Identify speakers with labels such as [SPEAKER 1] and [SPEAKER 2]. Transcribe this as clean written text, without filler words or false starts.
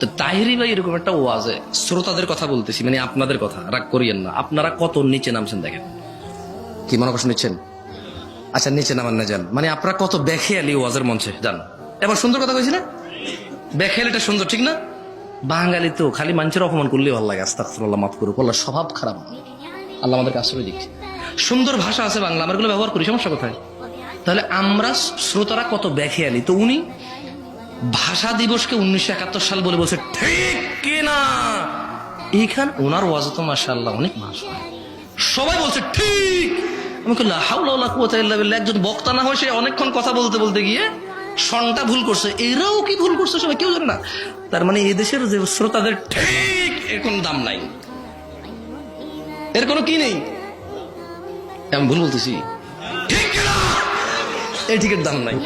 [SPEAKER 1] তো তাহিরি ভাই এরকম একটা ওয়াজে শ্রোতাদের কথা বলতেছি, মানে আপনাদের কথা, রাগ করিয়েন না। আপনারা কত নিচে নামছেন দেখেন। কি মনে কষ্ট নিচ্ছেন? আচ্ছা নিচে নামান না যান, মানে আপনারা কত বেখেয়ালি ওয়াজের মঞ্চে যান। এবার সুন্দর কথা কইছি না? বেখেয়ালিটা সুন্দর, ঠিক না? বাঙালি তো খালি মানুষের অপমান করলেই ভালো লাগে। আস্তাগফিরুল্লাহ, মাফ করুক, আল্লাহ স্বভাব খারাপ, আল্লাহ আমাদেরকে আশ্রয় দিক। সুন্দর ভাষা আছে বাংলা, আমরা এগুলো ব্যবহার করি, সমস্যা কোথায়? তাহলে আমরা শ্রোতারা কত বেখেয়ালি। তো উনি ভাষা দিবসকে 1971 সাল বলে বলছে, ঠিক কিনা? এইখান ওনার ওয়াজ তো মাশাআল্লাহ অনেক ভাষা, সবাই বলছে ঠিক। আমি বললাম লা হাওলা ওয়ালা কুওয়াতা ইল্লা বিল্লাহ। একজন বক্তা না হয় সে অনেকক্ষণ কথা বলতে বলতে গিয়ে সনটা ভুল করছে, এরাও কি ভুল করছে সবাই কেউ জানে না। তার মানে এই দেশের যে শ্রোতাদের ঠিক এর কোনো দাম নাই, এর কোনো কি নেই। আমি ভুল বলতেছি? ঠিক কিনা? এই ঠিকের দাম নাই।